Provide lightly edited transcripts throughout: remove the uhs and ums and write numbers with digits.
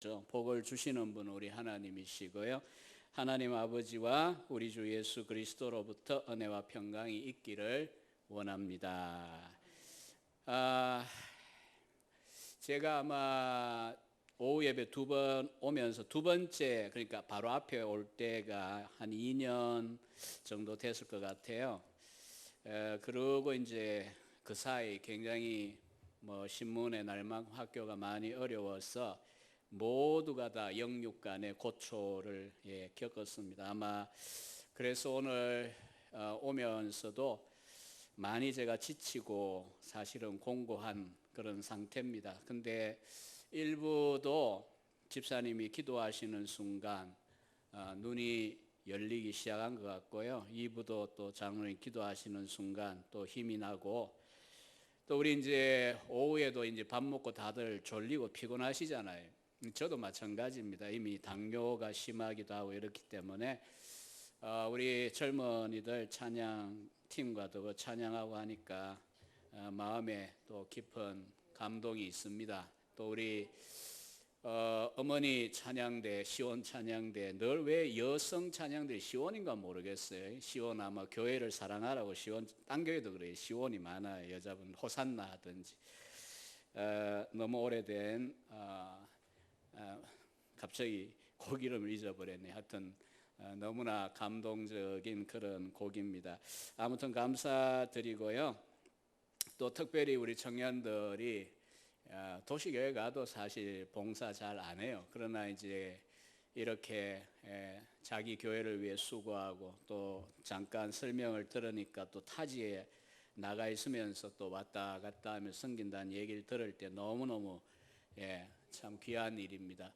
복을 주시는 분은 우리 하나님이시고요. 하나님 아버지와 우리 주 예수 그리스도로부터 은혜와 평강이 있기를 원합니다. 제가 아마 오후 예배 두 번 오면서 두 번째, 그러니까 바로 앞에 올 때가 한 2년 정도 됐을 것 같아요. 그러고 이제 그 사이 굉장히 신문의 날막 학교가 많이 어려워서 모두가 다 영육간의 고초를 겪었습니다. 아마 그래서 오늘 오면서도 많이 제가 지치고 사실은 공고한 그런 상태입니다. 근데 일부도 집사님이 기도하시는 순간 눈이 열리기 시작한 것 같고요. 2부도 또 장로님 기도하시는 순간 또 힘이 나고, 또 우리 이제 오후에도 이제 밥 먹고 다들 졸리고 피곤하시잖아요. 저도 마찬가지입니다. 이미 당뇨가 심하기도 하고 이렇기 때문에 우리 젊은이들 찬양팀과도 찬양하고 하니까 마음에 또 깊은 감동이 있습니다. 또 우리 어머니 찬양대, 시온 찬양대, 늘 왜 여성 찬양들이 시온인가 모르겠어요. 시온 아마 교회를 사랑하라고, 시온 딴 교회도 그래요. 시온이 많아요. 여자분 호산나 하든지. 너무 오래된 갑자기 곡 이름을 잊어버렸네. 하여튼 너무나 감동적인 그런 곡입니다. 아무튼 감사드리고요. 또 특별히 우리 청년들이 도시교회 가도 사실 봉사 잘 안 해요. 그러나 이제 이렇게 자기 교회를 위해 수고하고, 또 잠깐 설명을 들으니까 또 타지에 나가 있으면서 또 왔다 갔다 하며 섬긴다는 얘기를 들을 때 너무너무 참 귀한 일입니다.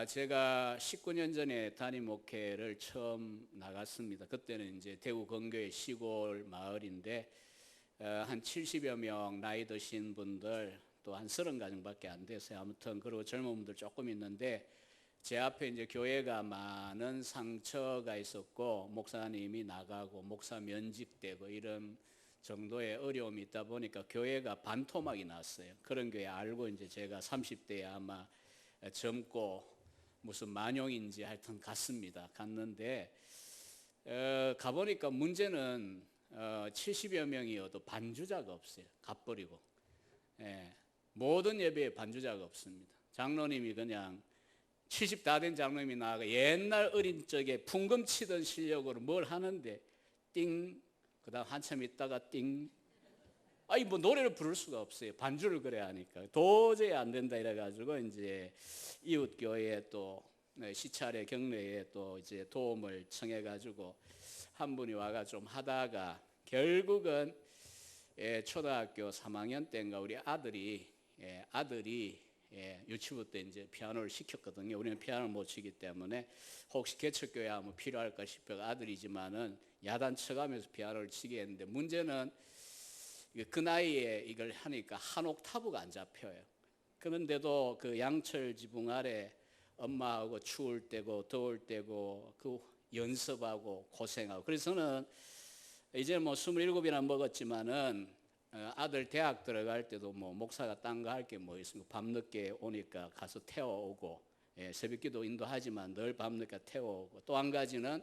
제가 19년 전에 담임 목회를 처음 나갔습니다. 그때는 이제 대구 근교의 시골 마을인데 한 70여 명 나이 드신 분들, 또 한 30가정밖에 안 됐어요. 아무튼 그리고 젊은 분들 조금 있는데, 제 앞에 이제 교회가 많은 상처가 있었고, 목사님이 나가고 목사 면직되고 이런 정도의 어려움이 있다 보니까 교회가 반토막이 났어요. 그런 교회 알고 이제 제가 30대에 아마 젊고 무슨 만용인지 하여튼 갔는데 가보니까 문제는 70여 명이어도 반주자가 없어요. 갚버리고. 모든 예배에 반주자가 없습니다. 장로님이 그냥 70 다 된 장로님이 나와가 옛날 어린 적에 풍금 치던 실력으로 뭘 하는데 띵, 그 다음 한참 있다가 띵. 노래를 부를 수가 없어요. 반주를 그래야 하니까. 도저히 안 된다 이래가지고 이제 이웃교회에 또 시찰의 경례에 또 이제 도움을 청해가지고 한 분이 와가 좀 하다가 결국은 초등학교 3학년 때인가 우리 아들이 유치부 때 이제 피아노를 시켰거든요. 우리는 피아노를 못 치기 때문에 혹시 개척교회 하면 필요할까 싶어 아들이지만은 야단 쳐가면서 피아노를 치게 했는데, 문제는 그 나이에 이걸 하니까 한 옥타브가 안 잡혀요. 그런데도 그 양철 지붕 아래 엄마하고 추울 때고 더울 때고 그 연습하고 고생하고, 그래서 저는 이제 27이나 먹었지만은 아들 대학 들어갈 때도 목사가 딴 거 할 게 있습니까? 밤늦게 오니까 가서 태워오고, 새벽기도 인도하지만 늘 밤늦게 태워오고, 또 한 가지는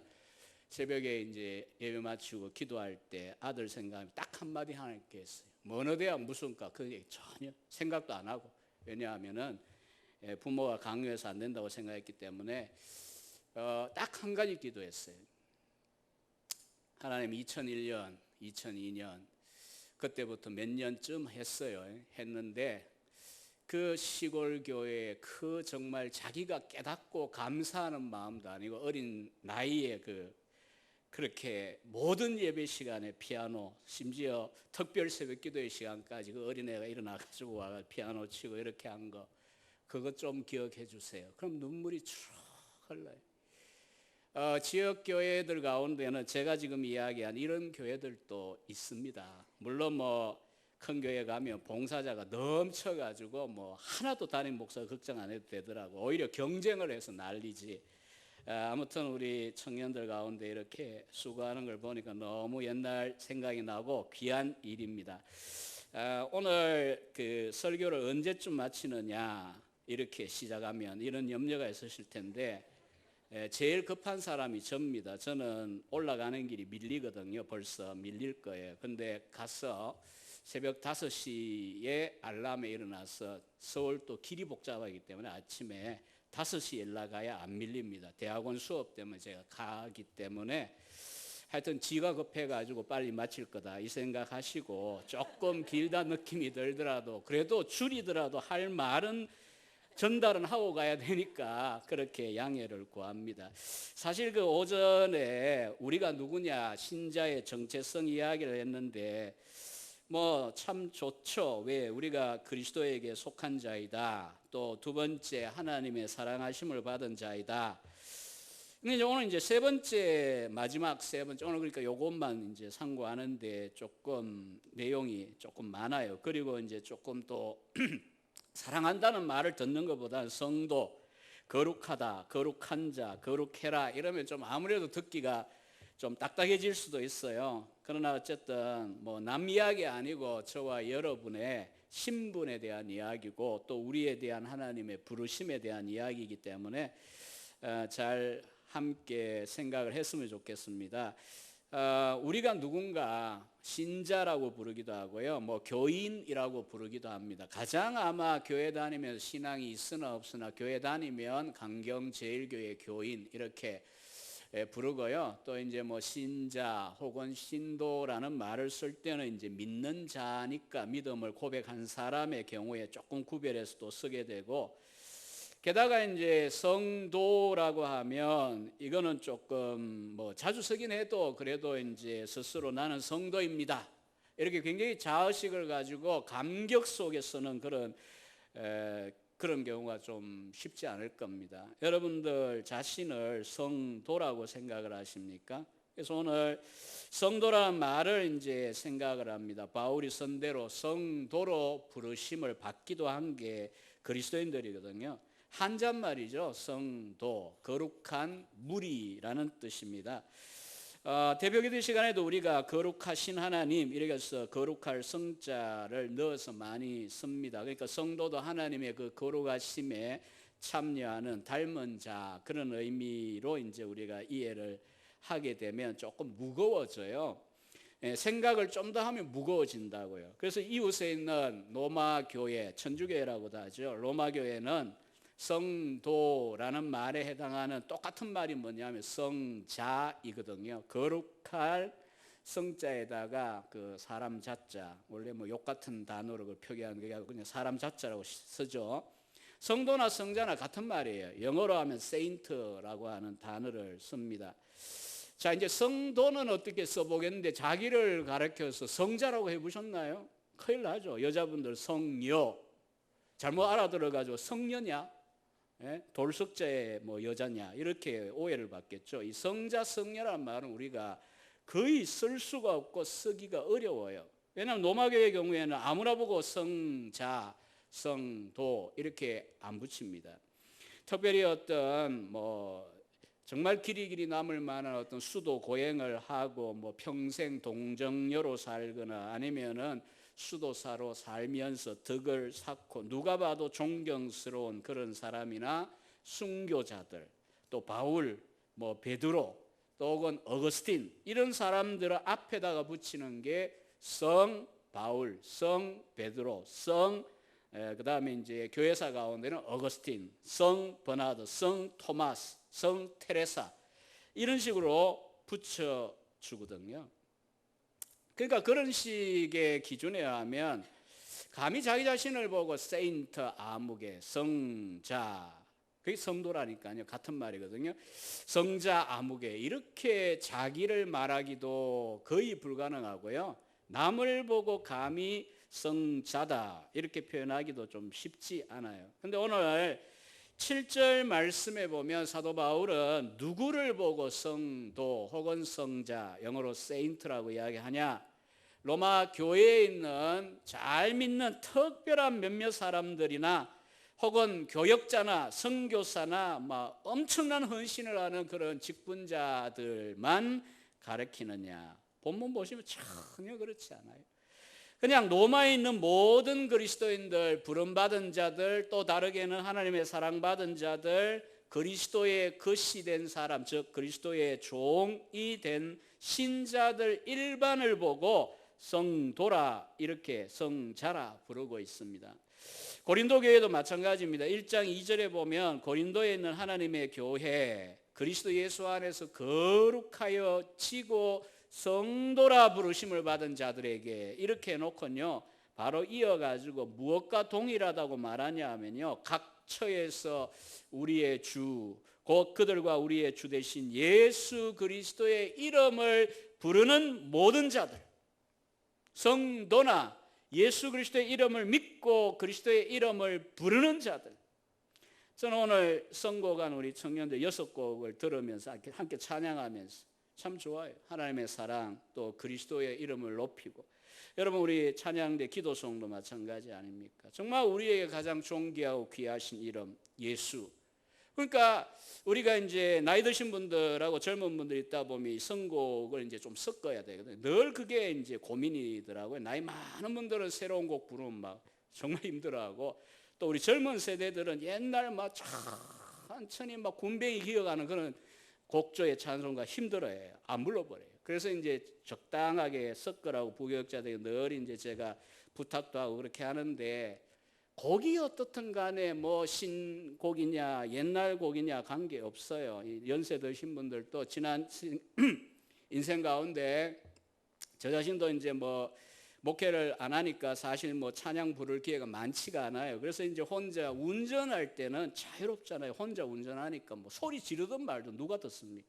새벽에 이제 예배 마치고 기도할 때 아들 생각이 딱 한마디 하나님께 했어요. 어느 대학 무슨 과, 그 얘기 전혀 생각도 안 하고. 왜냐하면은 부모가 강요해서 안 된다고 생각했기 때문에 딱 한 가지 기도했어요. 하나님, 2001년, 2002년 그때부터 몇 년쯤 했는데 그 시골 교회에 그 정말 자기가 깨닫고 감사하는 마음도 아니고 어린 나이에 그렇게 모든 예배 시간에 피아노, 심지어 특별 새벽 기도의 시간까지 그 어린애가 일어나가지고 와가 피아노 치고 이렇게 한 거, 그것 좀 기억해 주세요. 그럼 눈물이 쭉 흘러요. 지역 교회들 가운데는 제가 지금 이야기한 이런 교회들도 있습니다. 물론 큰 교회 가면 봉사자가 넘쳐가지고 하나도 담임 목사가 걱정 안 해도 되더라고. 오히려 경쟁을 해서 난리지. 아무튼 우리 청년들 가운데 이렇게 수고하는 걸 보니까 너무 옛날 생각이 나고 귀한 일입니다. 오늘 그 설교를 언제쯤 마치느냐, 이렇게 시작하면 이런 염려가 있으실 텐데 제일 급한 사람이 접니다. 저는 올라가는 길이 밀리거든요. 벌써 밀릴 거예요. 근데 가서 새벽 5시에 알람에 일어나서 서울 또 길이 복잡하기 때문에 아침에 5시에 일어나가야 안 밀립니다. 대학원 수업 때문에 제가 가기 때문에 하여튼 지가 급해가지고 빨리 마칠 거다 이 생각하시고 조금 길다 느낌이 들더라도 그래도 줄이더라도 할 말은 전달은 하고 가야 되니까 그렇게 양해를 구합니다. 사실 그 오전에 우리가 누구냐 신자의 정체성 이야기를 했는데 뭐 참 좋죠. 왜? 우리가 그리스도에게 속한 자이다. 또 두 번째 하나님의 사랑하심을 받은 자이다. 근데 오늘 이제 세 번째 마지막 세 번째 오늘 그러니까 요것만 이제 상고하는데 조금 내용이 조금 많아요. 그리고 이제 조금 또 사랑한다는 말을 듣는 것보다 성도, 거룩하다, 거룩한 자, 거룩해라 이러면 좀 아무래도 듣기가 좀 딱딱해질 수도 있어요. 그러나 어쨌든 뭐 남 이야기 아니고 저와 여러분의 신분에 대한 이야기고 또 우리에 대한 하나님의 부르심에 대한 이야기이기 때문에 잘 함께 생각을 했으면 좋겠습니다. 우리가 누군가 신자라고 부르기도 하고요, 뭐 교인이라고 부르기도 합니다. 가장 아마 교회 다니면서 신앙이 있으나 없으나 교회 다니면 강경제일교회 교인 이렇게 부르고요. 또 이제 뭐 신자 혹은 신도라는 말을 쓸 때는 이제 믿는 자니까 믿음을 고백한 사람의 경우에 조금 구별해서 또 쓰게 되고, 게다가 이제 성도라고 하면 이거는 조금 뭐 자주 쓰긴 해도 그래도 이제 스스로 나는 성도입니다 이렇게 굉장히 자의식을 가지고 감격 속에 쓰는 그런 경우가 좀 쉽지 않을 겁니다. 여러분들 자신을 성도라고 생각을 하십니까? 그래서 오늘 성도라는 말을 이제 생각을 합니다. 바울이 선대로 성도로 부르심을 받기도 한 게 그리스도인들이거든요. 한자말이죠. 성도, 거룩한 무리라는 뜻입니다. 대표기도 시간에도 우리가 거룩하신 하나님 이렇게 해서 거룩할 성자를 넣어서 많이 씁니다. 그러니까 성도도 하나님의 그 거룩하심에 참여하는 닮은 자 그런 의미로 이제 우리가 이해를 하게 되면 조금 무거워져요. 생각을 좀 더 하면 무거워진다고요. 그래서 이웃에 있는 로마 교회, 천주교회라고도 하죠. 로마 교회는 성도라는 말에 해당하는 똑같은 말이 뭐냐면 성자이거든요. 거룩할 성자에다가 그 사람 자자, 원래 뭐 욕 같은 단어로 그 표기하는 게 아니고 그냥 사람 자자라고 쓰죠. 성도나 성자나 같은 말이에요. 영어로 하면 saint라고 하는 단어를 씁니다. 자, 이제 성도는 어떻게 써보겠는데 자기를 가르쳐서 성자라고 해보셨나요? 큰일 나죠. 여자분들 성녀 잘못 알아들어가지고 성녀냐? 돌석자의 뭐 여자냐 이렇게 오해를 받겠죠. 이 성자 성녀라는 말은 우리가 거의 쓸 수가 없고 쓰기가 어려워요. 왜냐하면 로마교의 경우에는 아무나 보고 성자, 성도 이렇게 안 붙입니다. 특별히 어떤 뭐 정말 길이 남을 만한 어떤 수도 고행을 하고 뭐 평생 동정녀로 살거나 아니면은 수도사로 살면서 덕을 쌓고 누가 봐도 존경스러운 그런 사람이나 순교자들, 또 바울, 뭐 베드로, 또 혹은 어거스틴 이런 사람들을 앞에다가 붙이는 게 성 바울, 성 베드로, 그 다음에 이제 교회사 가운데는 어거스틴, 성 버나드, 성 토마스, 성 테레사 이런 식으로 붙여주거든요. 그러니까 그런 식의 기준에 의하면 감히 자기 자신을 보고 세인트 아무개, 성자, 그게 성도라니까요. 같은 말이거든요. 성자 아무개 이렇게 자기를 말하기도 거의 불가능하고요. 남을 보고 감히 성자다 이렇게 표현하기도 좀 쉽지 않아요. 근데 오늘 7절 말씀에 보면 사도 바울은 누구를 보고 성도 혹은 성자, 영어로 saint라고 이야기하냐? 로마 교회에 있는 잘 믿는 특별한 몇몇 사람들이나 혹은 교역자나 선교사나 막 엄청난 헌신을 하는 그런 직분자들만 가르치느냐? 본문 보시면 전혀 그렇지 않아요. 그냥 로마에 있는 모든 그리스도인들, 부름받은 자들, 또 다르게는 하나님의 사랑받은 자들, 그리스도의 것이 된 사람, 즉 그리스도의 종이 된 신자들 일반을 보고 성도라, 이렇게 성자라 부르고 있습니다. 고린도 교회도 마찬가지입니다. 1장 2절에 보면 고린도에 있는 하나님의 교회, 그리스도 예수 안에서 거룩하여 지고 성도라 부르심을 받은 자들에게 이렇게 해놓고요, 바로 이어가지고 무엇과 동일하다고 말하냐 하면요, 각 처에서 우리의 주, 곧 그들과 우리의 주 되신 예수 그리스도의 이름을 부르는 모든 자들, 성도나 예수 그리스도의 이름을 믿고 그리스도의 이름을 부르는 자들. 저는 오늘 선곡한 우리 청년들 6곡을 들으면서 함께 찬양하면서 참 좋아요. 하나님의 사랑, 또 그리스도의 이름을 높이고. 여러분, 우리 찬양대 기도송도 마찬가지 아닙니까? 정말 우리에게 가장 존귀하고 귀하신 이름 예수. 그러니까 우리가 이제 나이 드신 분들하고 젊은 분들이 있다 보면 이 선곡을 이제 좀 섞어야 되거든요. 늘 그게 이제 고민이더라고요. 나이 많은 분들은 새로운 곡 부르면 막 정말 힘들어하고, 또 우리 젊은 세대들은 옛날 막 천천히 막 군뱅이 기어가는 그런 곡조의 찬송가 힘들어해요. 안 불러버려요. 그래서 이제 적당하게 섞으라고 부교육자들이 늘 이제 제가 부탁도 하고 그렇게 하는데, 곡이 어떻든 간에 뭐 신곡이냐 옛날 곡이냐 관계없어요. 연세 드신 분들도 지난 인생 가운데 저 자신도 이제 뭐 목회를 안 하니까 사실 뭐 찬양 부를 기회가 많지가 않아요. 그래서 이제 혼자 운전할 때는 자유롭잖아요. 혼자 운전하니까 뭐 소리 지르든 말든 누가 듣습니까?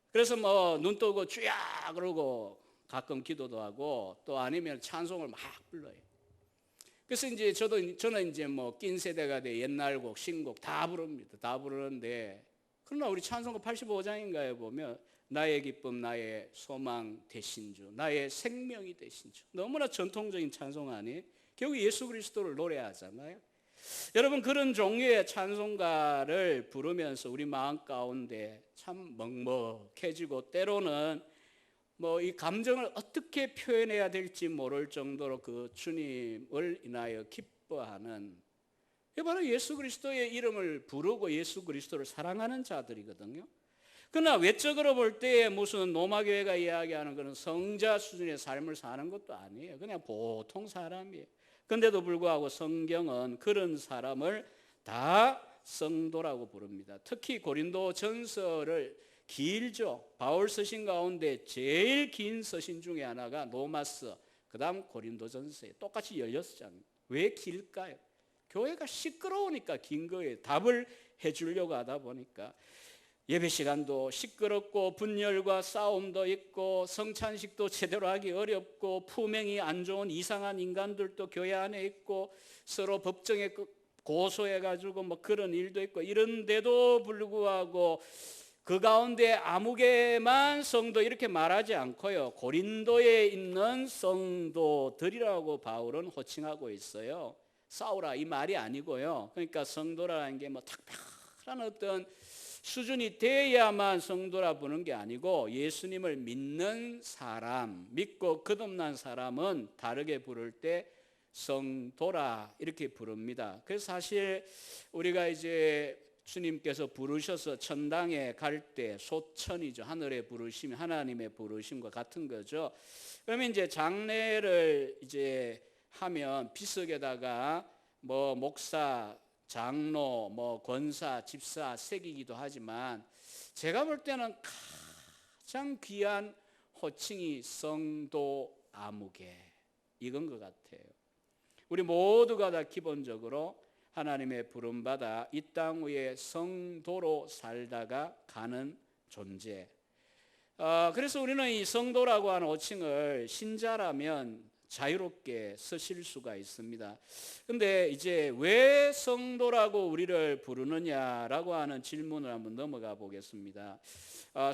그래서 뭐 눈 뜨고 쭈야 그러고 가끔 기도도 하고, 또 아니면 찬송을 막 불러요. 그래서 이제 저는 이제 뭐 낀 세대가 돼 옛날 곡, 신곡 다 부릅니다. 다 부르는데, 그러나 우리 찬송가 85장인가에 보면 나의 기쁨, 나의 소망 되신 주, 나의 생명이 되신 주. 너무나 전통적인 찬송 아니에요? 결국 예수 그리스도를 노래하잖아요. 여러분, 그런 종류의 찬송가를 부르면서 우리 마음 가운데 참 먹먹해지고, 때로는 뭐 이 감정을 어떻게 표현해야 될지 모를 정도로 그 주님을 인하여 기뻐하는, 이게 바로 예수 그리스도의 이름을 부르고 예수 그리스도를 사랑하는 자들이거든요. 그러나 외적으로 볼 때 무슨 로마교회가 이야기하는 그런 성자 수준의 삶을 사는 것도 아니에요. 그냥 보통 사람이에요. 그런데도 불구하고 성경은 그런 사람을 다 성도라고 부릅니다. 특히 고린도 전서를 길죠. 바울 서신 가운데 제일 긴 서신 중에 하나가 로마서, 그 다음 고린도전서에 똑같이 16장. 왜 길까요? 교회가 시끄러우니까 긴 거예요. 답을 해주려고 하다 보니까. 예배 시간도 시끄럽고 분열과 싸움도 있고 성찬식도 제대로 하기 어렵고 품행이 안 좋은 이상한 인간들도 교회 안에 있고 서로 법정에 고소해가지고 뭐 그런 일도 있고, 이런데도 불구하고 그 가운데 아무개만 성도 이렇게 말하지 않고요, 고린도에 있는 성도들이라고 바울은 호칭하고 있어요. 싸우라 이 말이 아니고요. 그러니까 성도라는 게 뭐 특별한 어떤 수준이 돼야만 성도라 부르는 게 아니고, 예수님을 믿는 사람, 믿고 거듭난 사람은 다르게 부를 때 성도라 이렇게 부릅니다. 그래서 사실 우리가 이제 주님께서 부르셔서 천당에 갈 때 소천이죠. 하늘에 부르심, 하나님의 부르심과 같은 거죠. 그러면 이제 장례를 이제 하면 비석에다가 뭐 목사, 장로, 뭐 권사, 집사 새기기도 하지만, 제가 볼 때는 가장 귀한 호칭이 성도 아무개, 이건 것 같아요. 우리 모두가 다 기본적으로 하나님의 부름받아 이 땅 위에 성도로 살다가 가는 존재. 그래서 우리는 이 성도라고 하는 호칭을 신자라면 자유롭게 쓰실 수가 있습니다. 근데 이제 왜 성도라고 우리를 부르느냐라고 하는 질문을 한번 넘어가 보겠습니다.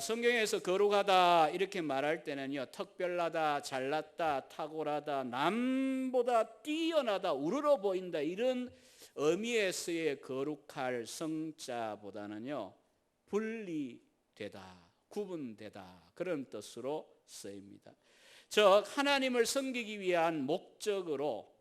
성경에서 거룩하다 이렇게 말할 때는요, 특별하다, 잘났다, 탁월하다, 남보다 뛰어나다, 우러러 보인다, 이런 의미에서의 거룩할 성자보다는요, 분리되다, 구분되다, 그런 뜻으로 쓰입니다. 즉 하나님을 섬기기 위한 목적으로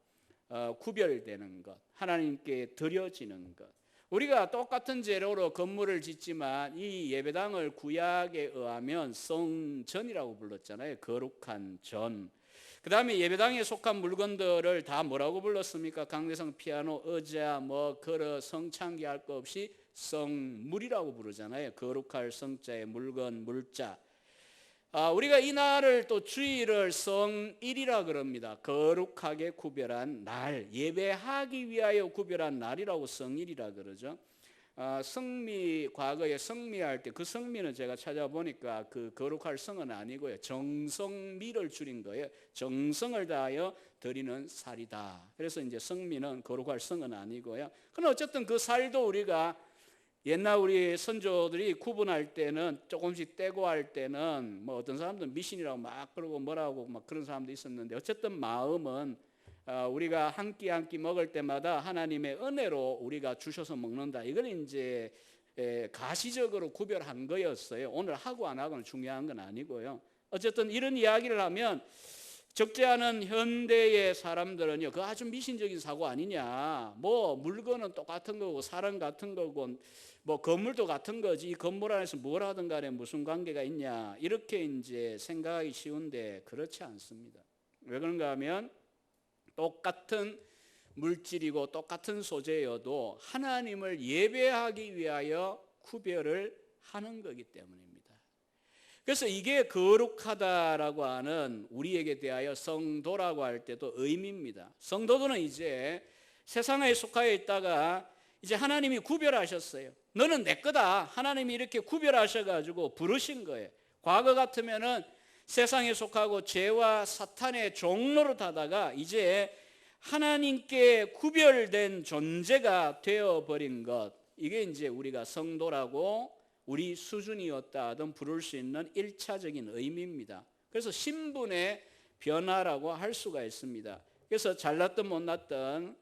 구별되는 것, 하나님께 드려지는 것. 우리가 똑같은 재료로 건물을 짓지만 이 예배당을 구약에 의하면 성전이라고 불렀잖아요. 거룩한 전. 그 다음에 예배당에 속한 물건들을 다 뭐라고 불렀습니까? 강대상 피아노, 의자, 뭐 그릇, 성창기 할 거 없이 성물이라고 부르잖아요. 거룩할 성자의 물건, 물자. 우리가 이날을 또 주일을 성일이라 그럽니다. 거룩하게 구별한 날, 예배하기 위하여 구별한 날이라고 성일이라 그러죠. 성미, 과거에 성미할 때 그 성미는 제가 찾아보니까 그 거룩할 성은 아니고요, 정성미를 줄인 거예요. 정성을 다하여 드리는 살이다. 그래서 이제 성미는 거룩할 성은 아니고요. 그러나 어쨌든 그 살도 우리가 옛날 우리 선조들이 구분할 때는 조금씩 떼고 할 때는 뭐 어떤 사람들은 미신이라고 막 그러고 뭐라고 막 그런 사람도 있었는데, 어쨌든 마음은 우리가 한 끼 한 끼 먹을 때마다 하나님의 은혜로 우리가 주셔서 먹는다. 이걸 이제 가시적으로 구별한 거였어요. 오늘 하고 안 하고는 중요한 건 아니고요. 어쨌든 이런 이야기를 하면 적지 않은 현대의 사람들은요, 그 아주 미신적인 사고 아니냐, 뭐 물건은 똑같은 거고 사람 같은 거고 뭐 건물도 같은 거지, 이 건물 안에서 뭘 하든 간에 무슨 관계가 있냐, 이렇게 이제 생각하기 쉬운데 그렇지 않습니다. 왜 그런가 하면 똑같은 물질이고 똑같은 소재여도 하나님을 예배하기 위하여 구별을 하는 거기 때문입니다. 그래서 이게 거룩하다라고 하는 우리에게 대하여 성도라고 할 때도 의미입니다. 성도들은 이제 세상에 속하여 있다가 이제 하나님이 구별하셨어요. 너는 내 거다. 하나님이 이렇게 구별하셔가지고 부르신 거예요. 과거 같으면은 세상에 속하고 죄와 사탄의 종로를 타다가 이제 하나님께 구별된 존재가 되어버린 것, 이게 이제 우리가 성도라고 우리 수준이었다 하든 부를 수 있는 1차적인 의미입니다. 그래서 신분의 변화라고 할 수가 있습니다. 그래서 잘났든 못났든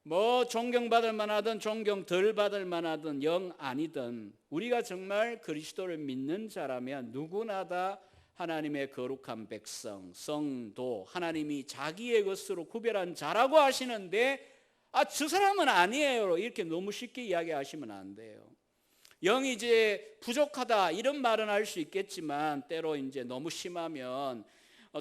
뭐 존경받을 만하든 존경 덜 받을 만하든 영 아니든 우리가 정말 그리스도를 믿는 자라면 누구나 다 하나님의 거룩한 백성, 성도, 하나님이 자기의 것으로 구별한 자라고 하시는데, 저 사람은 아니에요, 이렇게 너무 쉽게 이야기하시면 안 돼요. 영이 이제 부족하다 이런 말은 할 수 있겠지만 때로 이제 너무 심하면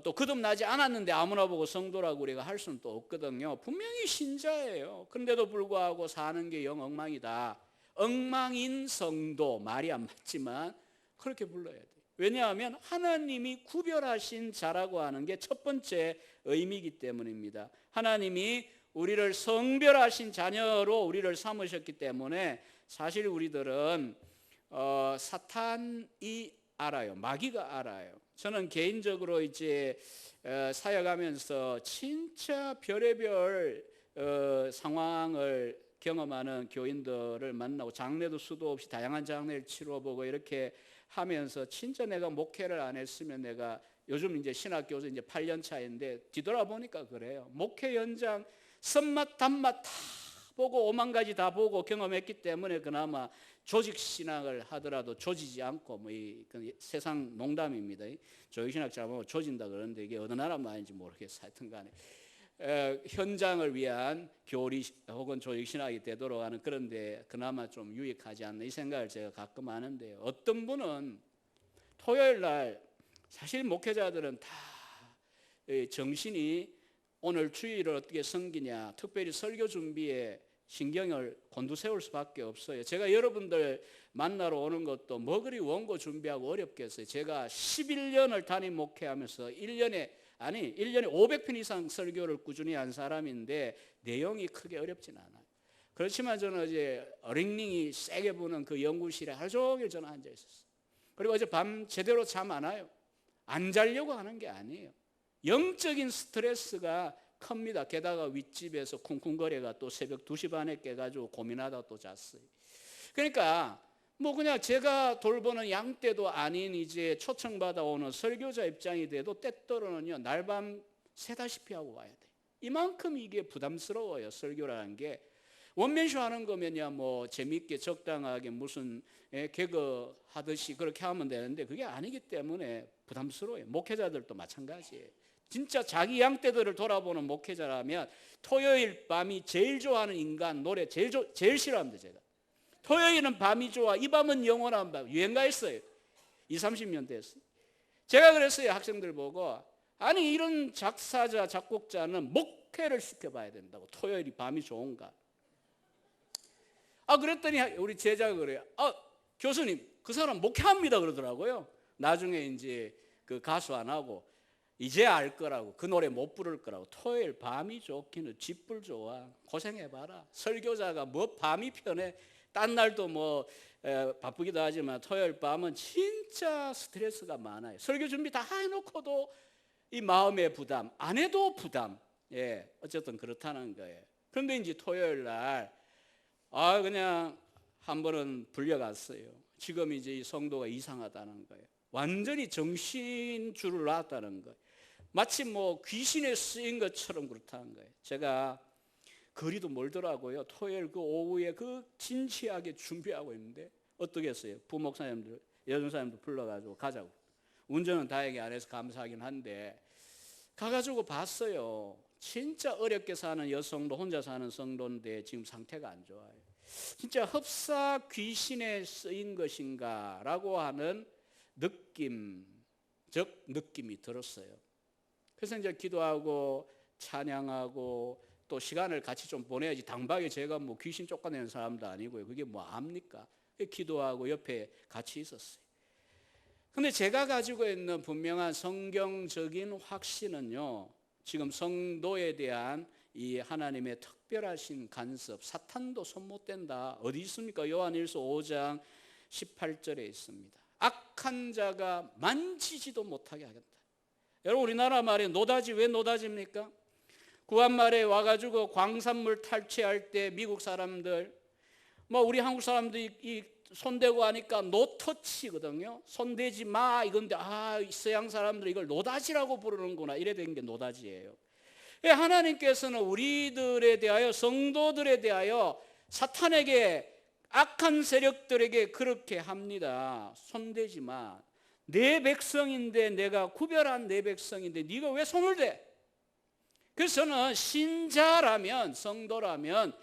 또 거듭나지 않았는데 아무나 보고 성도라고 우리가 할 수는 또 없거든요. 분명히 신자예요. 그런데도 불구하고 사는 게 영 엉망이다. 엉망인 성도, 말이 안 맞지만 그렇게 불러야 돼요. 왜냐하면 하나님이 구별하신 자라고 하는 게 첫 번째 의미이기 때문입니다. 하나님이 우리를 성별하신 자녀로 우리를 삼으셨기 때문에 사실 우리들은 사탄이 알아요. 마귀가 알아요. 저는 개인적으로 이제 사역하면서 진짜 별의별 상황을 경험하는 교인들을 만나고 장례도 수도 없이 다양한 장례를 치러보고 이렇게 하면서 진짜 내가 목회를 안 했으면, 내가 요즘 이제 신학교에서 이제 8년 차인데 뒤돌아보니까 그래요. 목회 현장 선맛 단맛 다 보고 5만 가지 다 보고 경험했기 때문에 그나마 조직신학을 하더라도 조지지 않고, 뭐 그 세상 농담입니다. 조직신학 잘하면 조진다 그러는데 이게 어느 나라 말인지 모르겠어요. 하여튼 간에 현장을 위한 교리 혹은 조직신학이 되도록 하는, 그런데 그나마 좀 유익하지 않나 이 생각을 제가 가끔 하는데요. 어떤 분은 토요일 날, 사실 목회자들은 다 정신이 오늘 주일을 어떻게 섬기냐, 특별히 설교 준비에 신경을 곤두세울 수밖에 없어요. 제가 여러분들 만나러 오는 것도 뭐 그리 원고 준비하고 어렵겠어요. 제가 11년을 담임 목회하면서 1년에 500편 이상 설교를 꾸준히 한 사람인데 내용이 크게 어렵진 않아요. 그렇지만 저는 어제 링링이 세게 부는 그 연구실에 하루 종일 저는 앉아 있었어요. 그리고 어제 밤 제대로 잠 안 와요. 안 자려고 하는 게 아니에요. 영적인 스트레스가 큽니다. 게다가 윗집에서 쿵쿵거려가 또 새벽 2시 반에 깨가지고 고민하다 또 잤어요. 그러니까 뭐 그냥 제가 돌보는 양떼도 아닌 이제 초청받아 오는 설교자 입장이 돼도 때때로는요 날밤 새다시피 하고 와야 돼. 이만큼 이게 부담스러워요. 설교라는 게 원맨쇼 하는 거면야 뭐 재미있게 적당하게 무슨 개그 하듯이 그렇게 하면 되는데 그게 아니기 때문에 부담스러워요. 목회자들도 마찬가지예요. 진짜 자기 양떼들을 돌아보는 목회자라면 토요일 밤이 제일 좋아하는 인간 노래 제일 싫어합니다. 제가 토요일은 밤이 좋아, 이 밤은 영원한 밤 유행가였어요. 20, 30년 됐어요. 제가 그랬어요. 학생들 보고, 아니 이런 작사자 작곡자는 목회를 시켜봐야 된다고. 토요일이 밤이 좋은가? 그랬더니 우리 제자가 그래요. 교수님, 그 사람 목회합니다 그러더라고요. 나중에 이제 그 가수 안 하고 이제 알 거라고, 그 노래 못 부를 거라고. 토요일 밤이 좋기는 쥐뿔 좋아, 고생해봐라. 설교자가 뭐 밤이 편해. 딴 날도 뭐 바쁘기도 하지만 토요일 밤은 진짜 스트레스가 많아요. 설교 준비 다 해놓고도 이 마음의 부담, 안 해도 부담. 어쨌든 그렇다는 거예요. 그런데 이제 토요일 날 그냥 한 번은 불려갔어요. 지금 이제 이 성도가 이상하다는 거예요. 완전히 정신줄을 놨다는 거예요. 마치 뭐 귀신에 쓰인 것처럼 그렇다는 거예요. 제가 거리도 멀더라고요. 토요일 그 오후에 그 진지하게 준비하고 있는데 어떻게 했어요? 부목사님들, 여전사님들 불러가지고 가자고. 운전은 다행히 안 해서 감사하긴 한데 가가지고 봤어요. 진짜 어렵게 사는 여성도 혼자 사는 성도인데 지금 상태가 안 좋아요. 진짜 흡사 귀신에 쓰인 것인가 라고 하는 느낌이 들었어요. 그래서 이제 기도하고 찬양하고 또 시간을 같이 좀 보내야지. 당박에 제가 뭐 귀신 쫓아내는 사람도 아니고요. 그게 뭐 압니까? 기도하고 옆에 같이 있었어요. 근데 제가 가지고 있는 분명한 성경적인 확신은요, 지금 성도에 대한 이 하나님의 특별하신 간섭, 사탄도 손 못 댄다. 어디 있습니까? 요한일서 5장 18절에 있습니다. 악한 자가 만지지도 못하게 하겠다. 여러분, 우리나라 말에 노다지, 왜 노다지입니까? 구한말에 와가지고 광산물 탈취할 때 미국 사람들, 뭐 우리 한국 사람들이 이 손대고 하니까 노터치거든요. 손대지 마 이건데 서양 사람들이 이걸 노다지라고 부르는구나. 이래 된 게 노다지예요. 하나님께서는 우리들에 대하여, 성도들에 대하여 사탄에게, 악한 세력들에게 그렇게 합니다. 손대지 마. 내 백성인데, 내가 구별한 내 백성인데 네가 왜 손을 대? 그래서 저는 신자라면, 성도라면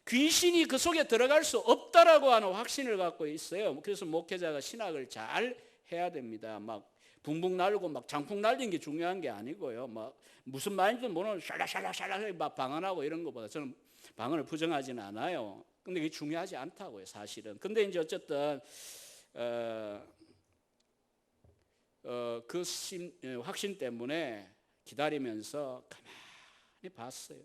귀신이 그 속에 들어갈 수 없다라고 하는 확신을 갖고 있어요. 그래서 목회자가 신학을 잘 해야 됩니다. 막 붕붕 날고 막 장풍 날리는 게 중요한 게 아니고요. 막 무슨 말인지는 모르는 샬락샬락샬락 막 방언하고 이런 것보다 저는 방언을 부정하지는 않아요. 근데 그게 중요하지 않다고요, 사실은. 근데 이제 어쨌든 그 확신 때문에 기다리면서 가만히 봤어요.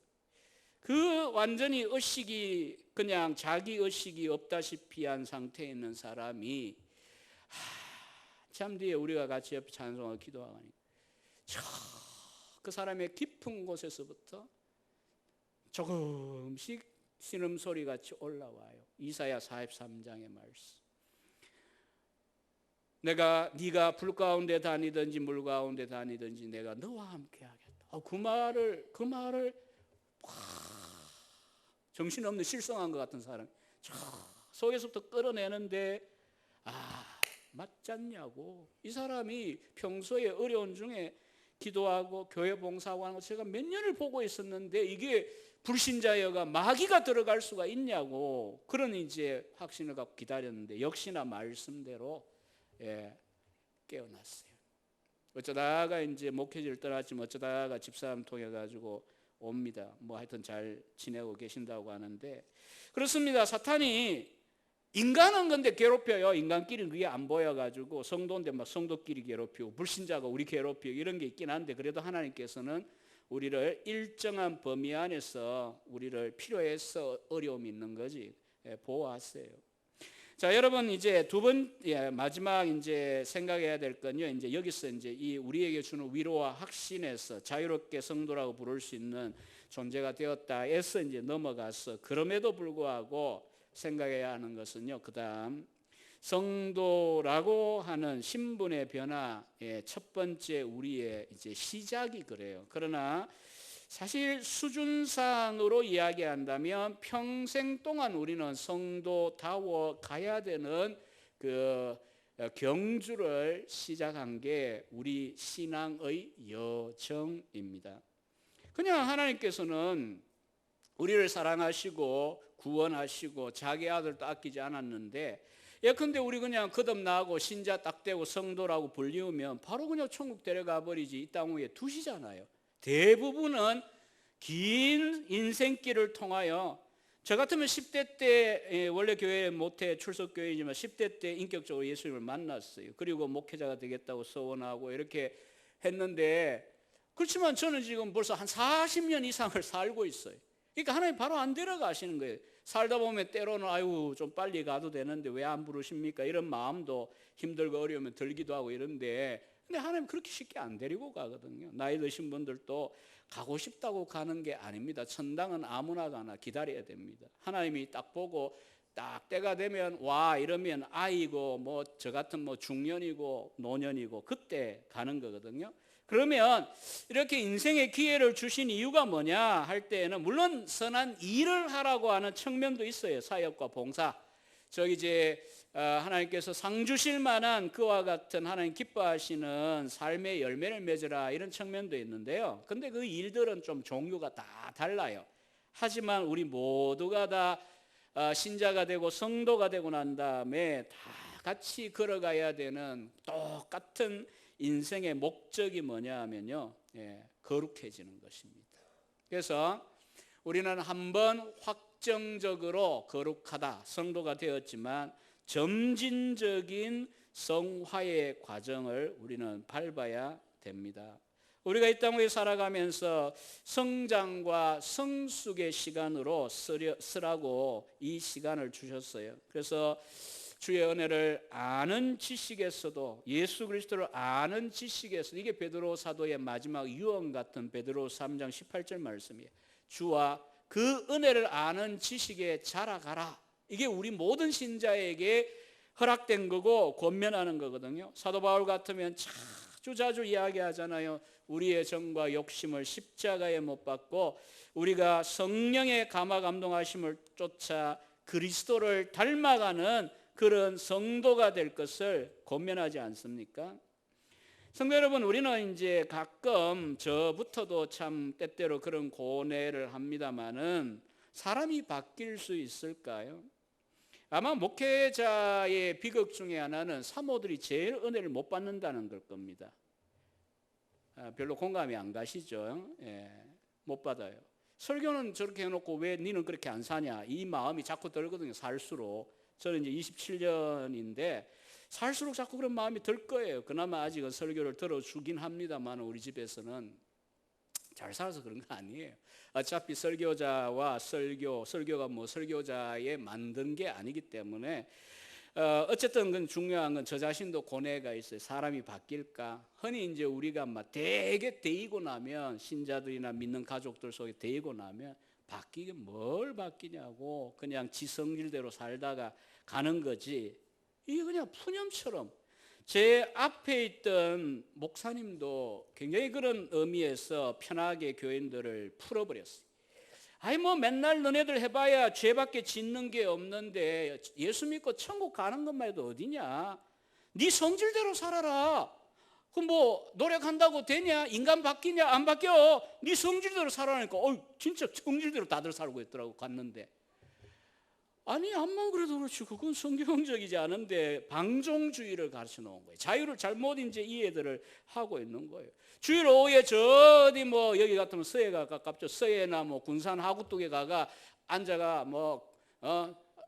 그 완전히 의식이, 그냥 자기 의식이 없다시피 한 상태에 있는 사람이 참 뒤에 우리가 같이 옆에 찬송하고 기도하니 그 사람의 깊은 곳에서부터 조금씩 신음소리 같이 올라와요. 이사야 43장의 말씀. 네가 불 가운데 다니든지 물 가운데 다니든지 내가 너와 함께 하겠다. 그 말을 정신없는 실성한 것 같은 사람 속에서부터 끌어내는데 맞지 않냐고. 이 사람이 평소에 어려운 중에 기도하고 교회 봉사하고 하는 거 제가 몇 년을 보고 있었는데 이게 불신자여가 마귀가 들어갈 수가 있냐고. 그런 이제 확신을 갖고 기다렸는데 역시나 말씀대로 깨어났어요. 어쩌다가 이제 목회지를 떠났지만 어쩌다가 집사람 통해 가지고 옵니다. 뭐 하여튼 잘 지내고 계신다고 하는데, 그렇습니다. 사탄이 인간은 근데 괴롭혀요. 인간끼리는 그게 안 보여가지고 성도인데 막 성도끼리 괴롭히고 불신자가 우리 괴롭히고 이런 게 있긴 한데, 그래도 하나님께서는 우리를 일정한 범위 안에서 우리를 필요해서 어려움이 있는 거지 보호하세요. 자, 여러분 이제 마지막 이제 생각해야 될 건요. 이제 여기서 이제 이 우리에게 주는 위로와 확신에서 자유롭게 성도라고 부를 수 있는 존재가 되었다에서 이제 넘어가서, 그럼에도 불구하고 생각해야 하는 것은요. 그다음 성도라고 하는 신분의 변화의 첫 번째 우리의 이제 시작이 그래요. 그러나 사실 수준상으로 이야기한다면 평생 동안 우리는 성도다워 가야 되는 그 경주를 시작한 게 우리 신앙의 여정입니다. 그냥 하나님께서는 우리를 사랑하시고 구원하시고 자기 아들도 아끼지 않았는데, 예컨대 우리 그냥 거듭나고 신자 딱 되고 성도라고 불리우면 바로 그냥 천국 데려가 버리지 이 땅 위에 두시잖아요. 대부분은 긴 인생길을 통하여, 저 같으면 10대 때 원래 교회 모태 출석교회이지만 10대 때 인격적으로 예수님을 만났어요. 그리고 목회자가 되겠다고 서원하고 이렇게 했는데, 그렇지만 저는 지금 벌써 한 40년 이상을 살고 있어요. 그러니까 하나님 바로 안 데려가시는 거예요. 살다 보면 때로는 아유 좀 빨리 가도 되는데 왜 안 부르십니까? 이런 마음도 힘들고 어려우면 들기도 하고 이런데, 근데 하나님 그렇게 쉽게 안 데리고 가거든요. 나이 드신 분들도 가고 싶다고 가는 게 아닙니다. 천당은 아무나 가나 기다려야 됩니다. 하나님이 딱 보고 딱 때가 되면 와 이러면 아이고 뭐 저 같은 뭐 중년이고 노년이고 그때 가는 거거든요. 그러면 이렇게 인생의 기회를 주신 이유가 뭐냐 할 때에는 물론 선한 일을 하라고 하는 측면도 있어요. 사역과 봉사. 저기 이제 하나님께서 상 주실 만한 그와 같은 하나님 기뻐하시는 삶의 열매를 맺으라 이런 측면도 있는데요. 근데 그 일들은 좀 종류가 다 달라요. 하지만 우리 모두가 다 신자가 되고 성도가 되고 난 다음에 다 같이 걸어가야 되는 똑같은 인생의 목적이 뭐냐 하면요, 거룩해지는 것입니다. 그래서 우리는 한번 확정적으로 거룩하다, 성도가 되었지만 점진적인 성화의 과정을 우리는 밟아야 됩니다. 우리가 이 땅에 살아가면서 성장과 성숙의 시간으로 쓰라고 이 시간을 주셨어요. 그래서 주의 은혜를 아는 지식에서도, 예수 그리스도를 아는 지식에서, 이게 베드로 사도의 마지막 유언 같은 베드로 3장 18절 말씀이에요. 주와 그 은혜를 아는 지식에 자라가라. 이게 우리 모든 신자에게 허락된 거고 권면하는 거거든요. 사도 바울 같으면 자주 이야기하잖아요. 우리의 정과 욕심을 십자가에 못 박고 우리가 성령의 감화 감동하심을 쫓아 그리스도를 닮아가는 그런 성도가 될 것을 권면하지 않습니까? 성도 여러분, 우리는 이제 가끔 저부터도 참 때때로 그런 고뇌를 합니다만은 사람이 바뀔 수 있을까요? 아마 목회자의 비극 중에 하나는 사모들이 제일 은혜를 못 받는다는 걸 겁니다. 별로 공감이 안 가시죠? 못 받아요. 설교는 저렇게 해놓고 왜 니는 그렇게 안 사냐, 이 마음이 자꾸 들거든요. 살수록. 저는 이제 27년인데 살수록 자꾸 그런 마음이 들 거예요. 그나마 아직은 설교를 들어주긴 합니다만 우리 집에서는 잘 살아서 그런 거 아니에요. 어차피 설교자와 설교가 뭐 설교자에 만든 게 아니기 때문에 어쨌든 그 중요한 건 저 자신도 고뇌가 있어요. 사람이 바뀔까? 흔히 이제 우리가 막 되게 데이고 나면, 신자들이나 믿는 가족들 속에 데이고 나면 바뀌게 뭘 바뀌냐고 그냥 지 성질대로 살다가 가는 거지. 이게 그냥 푸념처럼. 제 앞에 있던 목사님도 굉장히 그런 의미에서 편하게 교인들을 풀어버렸어요. 아니 뭐 맨날 너네들 해봐야 죄밖에 짓는 게 없는데 예수 믿고 천국 가는 것만 해도 어디냐. 네 성질대로 살아라. 그럼 뭐 노력한다고 되냐? 인간 바뀌냐? 안 바뀌어. 네 성질대로 살아라니까 진짜 성질대로 다들 살고 있더라고. 갔는데 아니 암만 그래도 그렇지 그건 성경적이지 않은데 방종주의를 가르쳐 놓은 거예요. 자유를 잘못 이제 이해들을 하고 있는 거예요. 주일 오후에 저 어디 뭐 여기 같으면 서해가 가깝죠. 서해나 뭐 군산 하구뚝에 가가 앉아가 뭐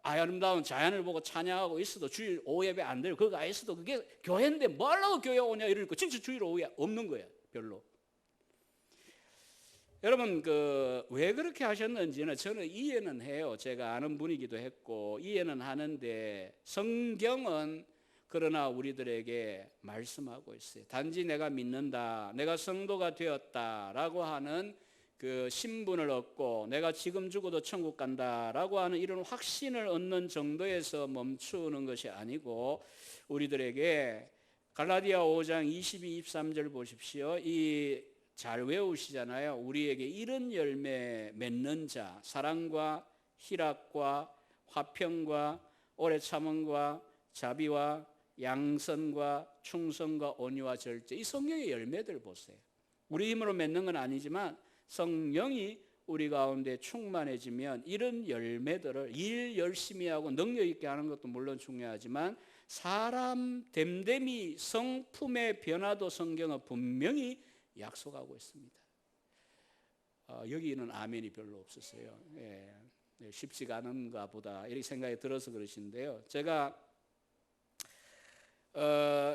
아름다운 자연을 보고 찬양하고 있어도 주일 오후 예배 안 돼요. 그거 있어도 그게 교회인데 뭐 하려고 교회 오냐 이러니까 진짜 주일 오후에 없는 거예요. 별로. 여러분 왜 그렇게 하셨는지는 저는 이해는 해요. 제가 아는 분이기도 했고 이해는 하는데 성경은 그러나 우리들에게 말씀하고 있어요. 단지 내가 믿는다, 내가 성도가 되었다라고 하는 그 신분을 얻고 내가 지금 죽어도 천국 간다라고 하는 이런 확신을 얻는 정도에서 멈추는 것이 아니고 우리들에게 갈라디아 5장 22, 23절 보십시오. 잘 외우시잖아요. 우리에게 이런 열매 맺는 자, 사랑과 희락과 화평과 오래 참음과 자비와 양선과 충성과 온유와 절제, 이 성령의 열매들 보세요. 우리 힘으로 맺는 건 아니지만 성령이 우리 가운데 충만해지면 이런 열매들을 일 열심히 하고 능력 있게 하는 것도 물론 중요하지만 사람 됨됨이 성품의 변화도 성경은 분명히 약속하고 있습니다. 여기는 아멘이 별로 없었어요. 쉽지가 않은가 보다 이렇게 생각이 들어서 그러신데요. 제가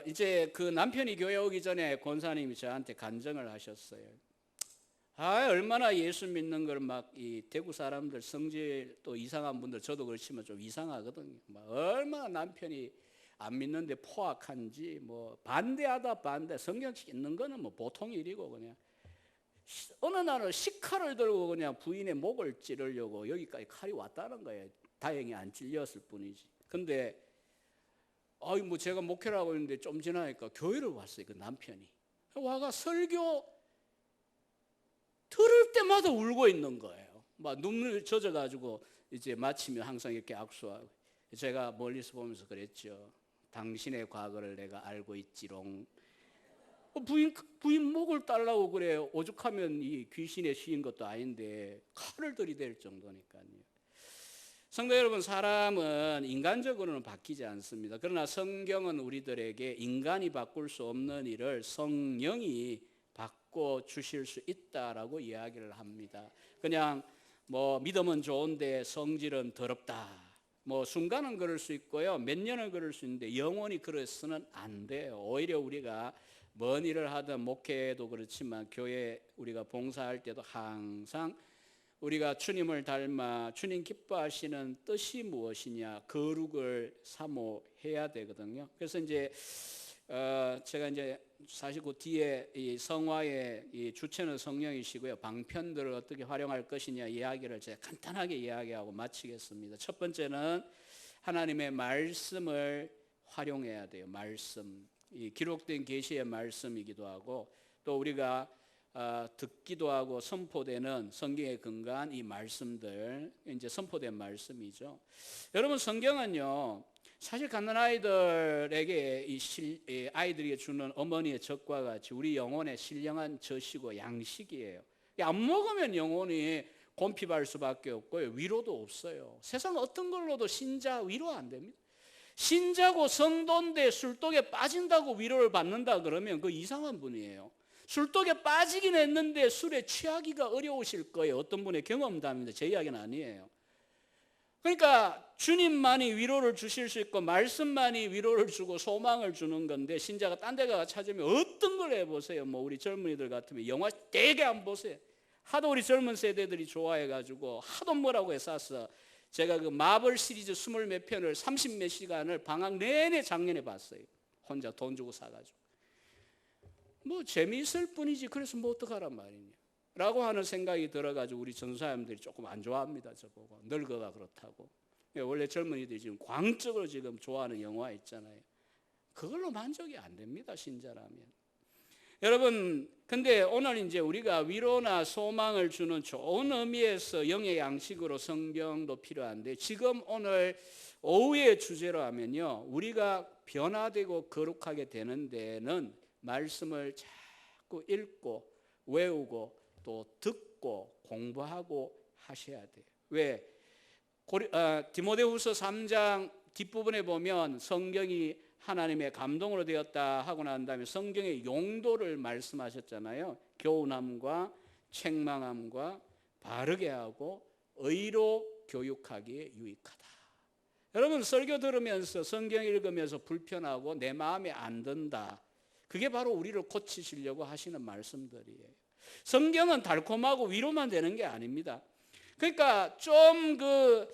이제 그 남편이 교회 오기 전에 권사님이 저한테 간증을 하셨어요. 얼마나 예수 믿는 걸 막 이 대구 사람들 성질 또 이상한 분들, 저도 그렇지만 좀 이상하거든요. 막 얼마나 남편이 안 믿는데 포악한지, 뭐 반대하다 반대, 성경 읽는 거는 뭐 보통 일이고, 그냥 어느 날은 식칼을 들고 그냥 부인의 목을 찌르려고 여기까지 칼이 왔다는 거예요. 다행히 안 찔렸을 뿐이지. 근데 뭐 제가 목회를 하고 있는데 좀 지나니까 교회를 왔어요. 그 남편이 와가 설교 들을 때마다 울고 있는 거예요. 막 눈물 젖어가지고 이제 마치면 항상 이렇게 악수하고, 제가 멀리서 보면서 그랬죠. 당신의 과거를 내가 알고 있지롱. 부인 목을 딸라고 그래요. 오죽하면 이 귀신에 씌인 것도 아닌데 칼을 들이댈 정도니까요. 성도 여러분, 사람은 인간적으로는 바뀌지 않습니다. 그러나 성경은 우리들에게 인간이 바꿀 수 없는 일을 성령이 바꿔 주실 수 있다라고 이야기를 합니다. 그냥 뭐 믿음은 좋은데 성질은 더럽다, 뭐 순간은 그럴 수 있고요, 몇 년은 그럴 수 있는데 영원히 그래서는 안 돼요. 오히려 우리가 먼 일을 하든 목회도 그렇지만 교회 우리가 봉사할 때도 항상 우리가 주님을 닮아 주님 기뻐하시는 뜻이 무엇이냐, 거룩을 사모해야 되거든요. 그래서 이제 제가 이제 사실 그 뒤에 이 성화의 이 주체는 성령이시고요, 방편들을 어떻게 활용할 것이냐 이야기를 제가 간단하게 이야기하고 마치겠습니다. 첫 번째는 하나님의 말씀을 활용해야 돼요. 말씀, 이 기록된 계시의 말씀이기도 하고, 또 우리가 듣기도 하고 선포되는 성경에 근거한 이 말씀들, 이제 선포된 말씀이죠. 여러분, 성경은요 사실 갓난아이들에게 이 아이들에게 주는 어머니의 젖과 같이 우리 영혼의 신령한 젖이고 양식이에요. 안 먹으면 영혼이 곤핍할 수밖에 없고요, 위로도 없어요. 세상 어떤 걸로도 신자 위로 안 됩니다. 신자고 성도인데 술독에 빠진다고 위로를 받는다 그러면 그 이상한 분이에요. 술독에 빠지긴 했는데 술에 취하기가 어려우실 거예요. 어떤 분의 경험담입니다. 제 이야기는 아니에요. 그러니까 주님만이 위로를 주실 수 있고 말씀만이 위로를 주고 소망을 주는 건데, 신자가 딴 데 가서 찾으면 어떤 걸 해보세요. 뭐 우리 젊은이들 같으면 영화 되게 안 보세요. 하도 우리 젊은 세대들이 좋아해가지고 하도 뭐라고 했었어. 제가 그 마블 시리즈 20몇 편을 30몇 시간을 방학 내내 작년에 봤어요. 혼자 돈 주고 사가지고. 뭐 재미있을 뿐이지 그래서 뭐 어떡하란 말이냐 라고 하는 생각이 들어가지고 우리 전사님들이 조금 안 좋아합니다. 저보고 늙어가 그렇다고. 원래 젊은이들이 지금 광적으로 지금 좋아하는 영화 있잖아요. 그걸로 만족이 안 됩니다, 신자라면. 여러분, 근데 오늘 이제 우리가 위로나 소망을 주는 좋은 의미에서 영의 양식으로 성경도 필요한데, 지금 오늘 오후의 주제로 하면요, 우리가 변화되고 거룩하게 되는 데는 말씀을 자꾸 읽고 외우고 또 듣고 공부하고 하셔야 돼요. 왜? 디모데후서 3장 뒷부분에 보면 성경이 하나님의 감동으로 되었다 하고 난 다음에 성경의 용도를 말씀하셨잖아요. 교훈함과 책망함과 바르게 하고 의로 교육하기에 유익하다. 여러분, 설교 들으면서 성경 읽으면서 불편하고 내 마음에 안 든다, 그게 바로 우리를 고치시려고 하시는 말씀들이에요. 성경은 달콤하고 위로만 되는 게 아닙니다. 그러니까 좀 그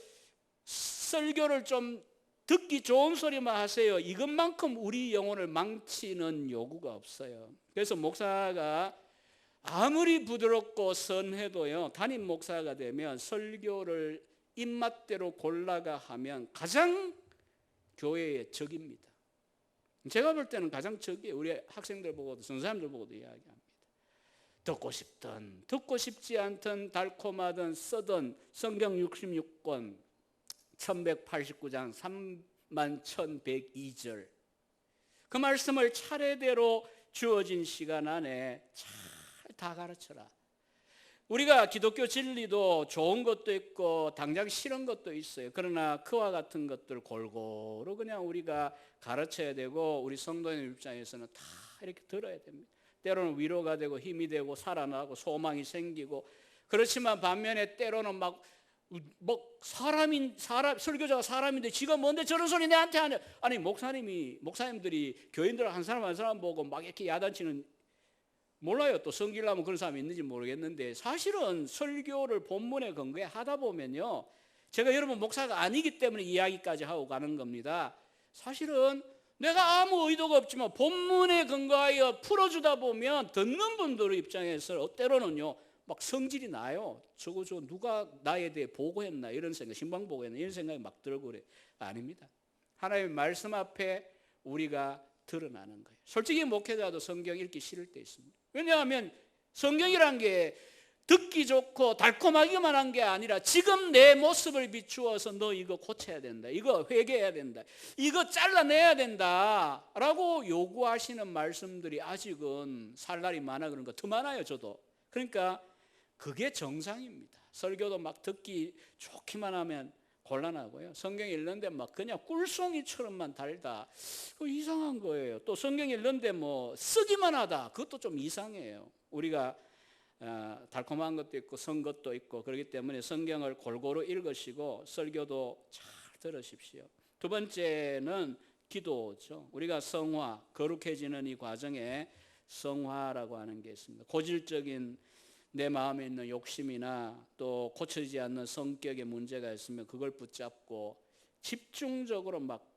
설교를 좀 듣기 좋은 소리만 하세요. 이것만큼 우리 영혼을 망치는 요구가 없어요. 그래서 목사가 아무리 부드럽고 선해도요, 담임 목사가 되면 설교를 입맛대로 골라가 하면 가장 교회의 적입니다. 제가 볼 때는 가장 적이에요. 우리 학생들 보고도 선생님들 보고도 이야기합니다. 듣고 싶든 듣고 싶지 않든 달콤하든 쓰든 성경 66권 1189장 31,102절 그 말씀을 차례대로 주어진 시간 안에 잘 다 가르쳐라. 우리가 기독교 진리도 좋은 것도 있고 당장 싫은 것도 있어요. 그러나 그와 같은 것들 골고루 그냥 우리가 가르쳐야 되고 우리 성도님 입장에서는 다 이렇게 들어야 됩니다. 때로는 위로가 되고 힘이 되고 살아나고 소망이 생기고, 그렇지만 반면에 때로는 막 설교자가 사람인데 지가 뭔데 저런 소리 내한테 하냐. 아니 목사님들이 교인들 한 사람 한 사람 보고 막 이렇게 야단치는, 몰라요. 또 성기려면 그런 사람이 있는지 모르겠는데, 사실은 설교를 본문에 근거해 하다 보면요, 제가 여러분 목사가 아니기 때문에 이야기까지 하고 가는 겁니다. 사실은 내가 아무 의도가 없지만 본문에 근거하여 풀어주다 보면 듣는 분들의 입장에서 때로는요 막 성질이 나요. 저거 누가 나에 대해 보고했나 이런 생각, 신방 보고했나 이런 생각이 막 들고 그래. 아닙니다. 하나님의 말씀 앞에 우리가 드러나는 거예요. 솔직히 목회자도 성경 읽기 싫을 때 있습니다. 왜냐하면 성경이란 게 듣기 좋고 달콤하기만 한 게 아니라 지금 내 모습을 비추어서 너 이거 고쳐야 된다, 이거 회개해야 된다, 이거 잘라내야 된다 라고 요구하시는 말씀들이 아직은 살 날이 많아. 그런 거 더 많아요. 저도. 그러니까 그게 정상입니다. 설교도 막 듣기 좋기만 하면 곤란하고요, 성경 읽는데 막 그냥 꿀송이처럼만 달다, 그거 이상한 거예요. 또 성경 읽는데 뭐 쓰기만 하다, 그것도 좀 이상해요. 우리가 달콤한 것도 있고 선 것도 있고, 그렇기 때문에 성경을 골고루 읽으시고 설교도 잘 들으십시오. 두 번째는 기도죠. 우리가 성화, 거룩해지는 이 과정에 성화라고 하는 게 있습니다. 고질적인 내 마음에 있는 욕심이나 또 고쳐지지 않는 성격의 문제가 있으면 그걸 붙잡고 집중적으로 막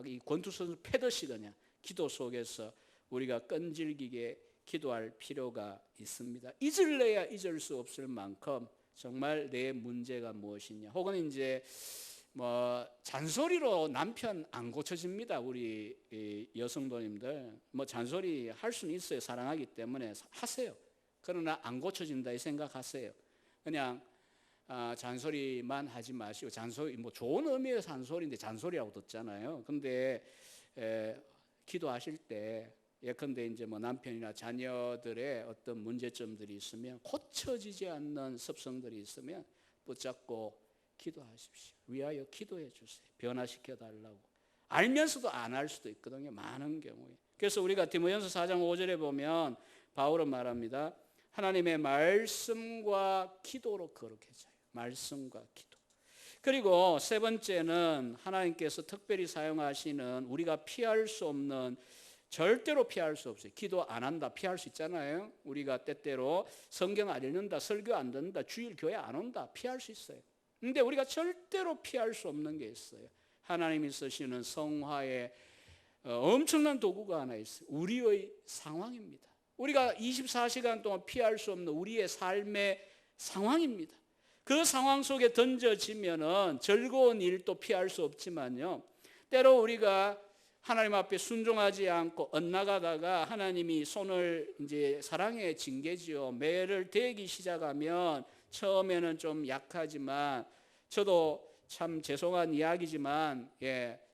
이 권투선수 패듯이 그냥 기도 속에서 우리가 끈질기게 기도할 필요가 있습니다. 잊을래야 잊을 수 없을 만큼 정말 내 문제가 무엇이냐, 혹은 이제 뭐 잔소리로 남편 안 고쳐집니다. 우리 여성도님들 뭐 잔소리 할 수는 있어요. 사랑하기 때문에 하세요. 그러나 안 고쳐진다 이 생각하세요. 그냥 잔소리만 하지 마시고, 잔소리 뭐 좋은 의미의 잔소리인데 잔소리라고 듣잖아요. 근데 기도하실 때 예컨대 이제 뭐 남편이나 자녀들의 어떤 문제점들이 있으면, 고쳐지지 않는 습성들이 있으면 붙잡고 기도하십시오. 위하여 기도해 주세요. 변화시켜 달라고. 알면서도 안 할 수도 있거든요, 많은 경우에. 그래서 우리가 디모데전서 4장 5절에 보면 바울은 말합니다. 하나님의 말씀과 기도로 거룩해져요. 말씀과 기도. 그리고 세 번째는 하나님께서 특별히 사용하시는, 우리가 피할 수 없는, 절대로 피할 수 없어요. 기도 안 한다 피할 수 있잖아요. 우리가 때때로 성경 안 읽는다, 설교 안 듣는다, 주일 교회 안 온다 피할 수 있어요. 근데 우리가 절대로 피할 수 없는 게 있어요. 하나님이 쓰시는 성화의 엄청난 도구가 하나 있어요. 우리의 상황입니다. 우리가 24시간 동안 피할 수 없는 우리의 삶의 상황입니다. 그 상황 속에 던져지면은 즐거운 일도 피할 수 없지만요, 때로 우리가 하나님 앞에 순종하지 않고 엇나가다가 하나님이 손을 이제 사랑의 징계지요. 매를 대기 시작하면 처음에는 좀 약하지만, 저도 참 죄송한 이야기지만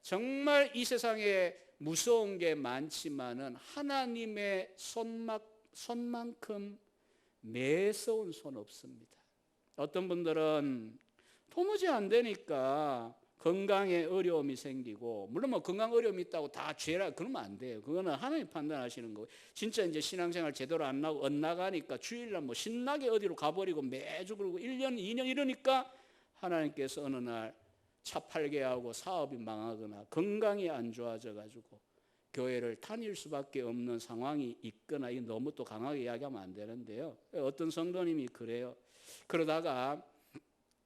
정말 이 세상에 무서운 게 많지만은 하나님의 손만큼 매서운 손 없습니다. 어떤 분들은 도무지 안 되니까 건강에 어려움이 생기고, 물론 뭐 건강 어려움이 있다고 다 죄라 그러면 안 돼요. 그거는 하나님 판단하시는 거고, 진짜 이제 신앙생활 제대로 안 나고 엇나가니까 주일날 뭐 신나게 어디로 가버리고 매주 그러고 1년 2년 이러니까 하나님께서 어느 날 차 팔게 하고 사업이 망하거나 건강이 안 좋아져 가지고 교회를 다닐 수밖에 없는 상황이 있거나, 이거 너무 또 강하게 이야기하면 안 되는데요, 어떤 성도님이 그래요. 그러다가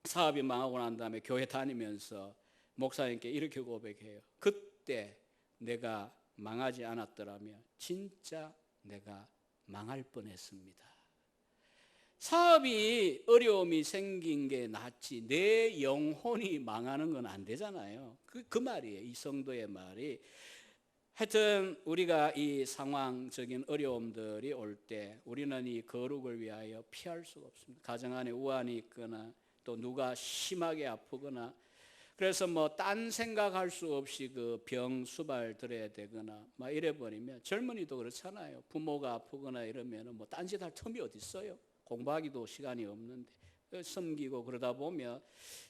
사업이 망하고 난 다음에 교회 다니면서 목사님께 이렇게 고백해요. 그때 내가 망하지 않았더라면 진짜 내가 망할 뻔했습니다. 사업이 어려움이 생긴 게 낫지 내 영혼이 망하는 건 안 되잖아요. 그 말이에요. 이 성도의 말이. 하여튼 우리가 이 상황적인 어려움들이 올 때 우리는 이 거룩을 위하여 피할 수가 없습니다. 가정 안에 우환이 있거나 또 누가 심하게 아프거나 그래서 뭐 딴 생각할 수 없이 그 병 수발 들어야 되거나 막 이래 버리면, 젊은이도 그렇잖아요. 부모가 아프거나 이러면 뭐 딴짓 할 틈이 어디 있어요. 공부하기도 시간이 없는데 섬기고 그러다 보면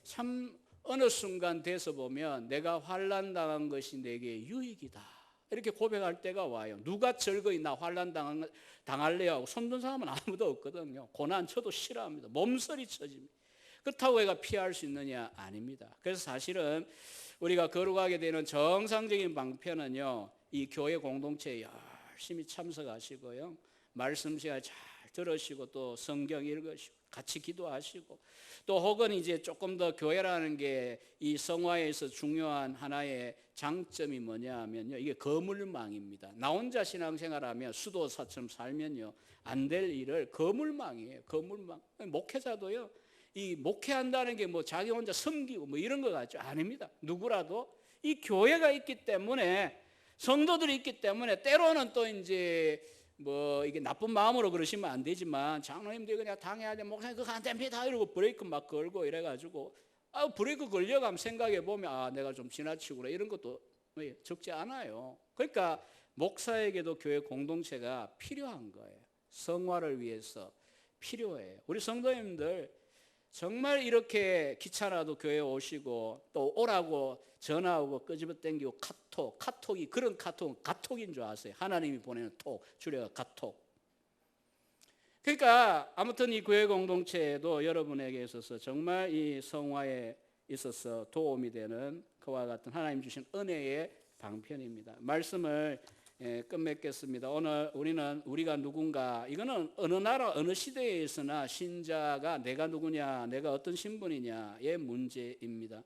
참 어느 순간 돼서 보면 내가 환난 당한 것이 내게 유익이다 이렇게 고백할 때가 와요. 누가 즐거이 나 환난 당할래요 하고 손든 사람은 아무도 없거든요. 고난 쳐도 싫어합니다. 몸서리 쳐집니다. 그렇다고 해가 피할 수 있느냐? 아닙니다. 그래서 사실은 우리가 거룩하게 되는 정상적인 방편은요, 이 교회 공동체에 열심히 참석하시고요, 말씀 시간 잘 들으시고 또 성경 읽으시고 같이 기도하시고, 또 혹은 이제 조금 더 교회라는 게 이 성화에서 중요한 하나의 장점이 뭐냐 하면요, 이게 거물망입니다. 나 혼자 신앙생활하면 수도사처럼 살면요 안 될 일을 거물망이에요. 거물망. 목회자도요, 이 목회한다는 게 뭐 자기 혼자 섬기고 뭐 이런 거 같죠? 아닙니다. 누구라도 이 교회가 있기 때문에, 성도들이 있기 때문에, 때로는 또 이제 뭐 이게 나쁜 마음으로 그러시면 안 되지만, 장로님들이 그냥 당해야 돼, 목사님 그거 안 됩니다 이러고 브레이크 막 걸고 이래가지고 브레이크 걸려가면 생각해 보면 내가 좀 지나치구나 이런 것도 적지 않아요. 그러니까 목사에게도 교회 공동체가 필요한 거예요. 성화를 위해서 필요해요. 우리 성도님들 정말 이렇게 귀찮아도 교회 오시고 또 오라고 전화하고 끄집어 당기고 카톡이 그런 카톡인 줄 아세요? 하나님이 보내는 톡, 줄여서 카톡. 그러니까 아무튼 이 교회 공동체에도 여러분에게 있어서 정말 이 성화에 있어서 도움이 되는 그와 같은 하나님 주신 은혜의 방편입니다. 말씀을 끝맺겠습니다. 오늘 우리가 누군가, 이거는 어느 나라 어느 시대에 있으나 신자가 내가 누구냐, 내가 어떤 신분이냐의 문제입니다.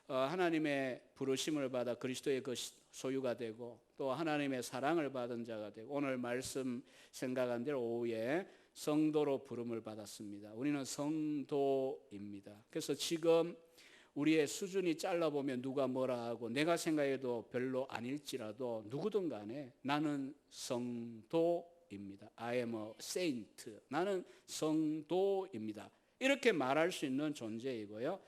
하나님의 부르심을 받아 그리스도의 그 소유가 되고 또 하나님의 사랑을 받은 자가 되고, 오늘 말씀 생각한 대로 오후에 성도로 부름을 받았습니다. 우리는 성도입니다. 그래서 지금 우리의 수준이 잘라보면 누가 뭐라 하고 내가 생각해도 별로 아닐지라도 누구든 간에 나는 성도입니다. I am a saint. 나는 성도입니다. 이렇게 말할 수 있는 존재이고요.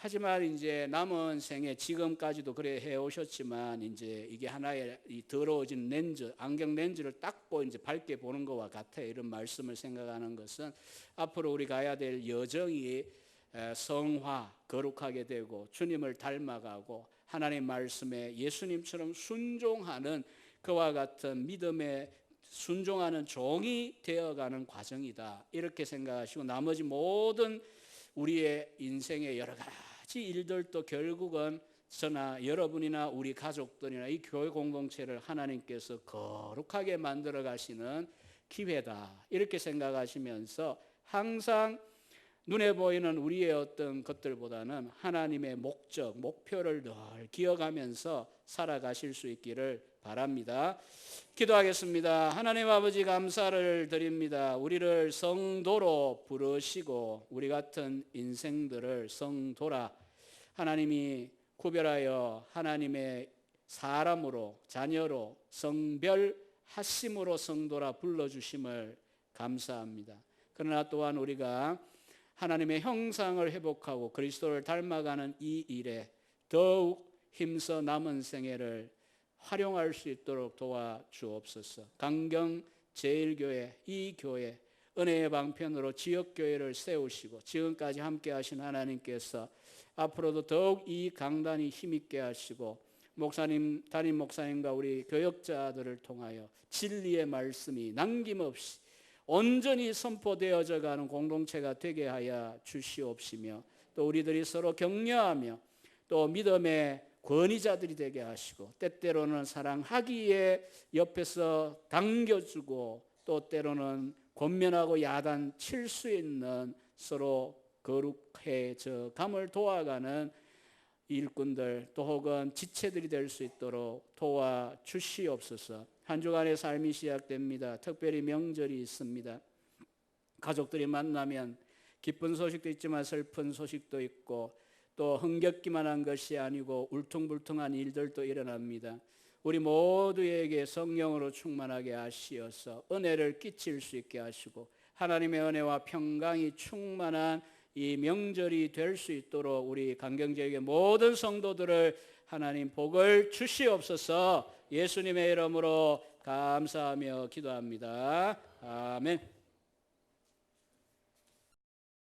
하지만 이제 남은 생에 지금까지도 그래 해오셨지만, 이제 이게 하나의 이 더러워진 렌즈, 안경 렌즈를 닦고 이제 밝게 보는 것과 같아요. 이런 말씀을 생각하는 것은 앞으로 우리 가야 될 여정이 성화, 거룩하게 되고 주님을 닮아가고 하나님 말씀에 예수님처럼 순종하는 그와 같은 믿음에 순종하는 종이 되어가는 과정이다, 이렇게 생각하시고, 나머지 모든 우리의 인생의 여러 가지 일들도 결국은 저나 여러분이나 우리 가족들이나 이 교회 공동체를 하나님께서 거룩하게 만들어 가시는 기회다, 이렇게 생각하시면서 항상 눈에 보이는 우리의 어떤 것들보다는 하나님의 목적, 목표를 늘 기억하면서 살아가실 수 있기를 바랍니다. 기도하겠습니다. 하나님 아버지, 감사를 드립니다. 우리를 성도로 부르시고 우리 같은 인생들을 성도라 하나님이 구별하여 하나님의 사람으로, 자녀로, 성별하심으로 성도라 불러주심을 감사합니다. 그러나 또한 우리가 하나님의 형상을 회복하고 그리스도를 닮아가는 이 일에 더욱 힘써 남은 생애를 활용할 수 있도록 도와주옵소서. 강경 제1교회, 이 교회 은혜의 방편으로 지역교회를 세우시고 지금까지 함께 하신 하나님께서 앞으로도 더욱 이 강단이 힘있게 하시고, 목사님, 담임 목사님과 우리 교역자들을 통하여 진리의 말씀이 남김없이 온전히 선포되어져 가는 공동체가 되게 하여 주시옵시며, 또 우리들이 서로 격려하며 또 믿음의 권위자들이 되게 하시고, 때때로는 사랑하기에 옆에서 당겨주고 또 때로는 권면하고 야단 칠 수 있는 서로 거룩해져 감을 도와가는 일꾼들, 또 혹은 지체들이 될 수 있도록 도와주시옵소서. 한 주간의 삶이 시작됩니다. 특별히 명절이 있습니다. 가족들이 만나면 기쁜 소식도 있지만 슬픈 소식도 있고, 또 흥겹기만 한 것이 아니고 울퉁불퉁한 일들도 일어납니다. 우리 모두에게 성령으로 충만하게 하시어서 은혜를 끼칠 수 있게 하시고, 하나님의 은혜와 평강이 충만한 이 명절이 될 수 있도록 우리 강경지역의 모든 성도들을 하나님 복을 주시옵소서. 예수님의 이름으로 감사하며 기도합니다. 아멘.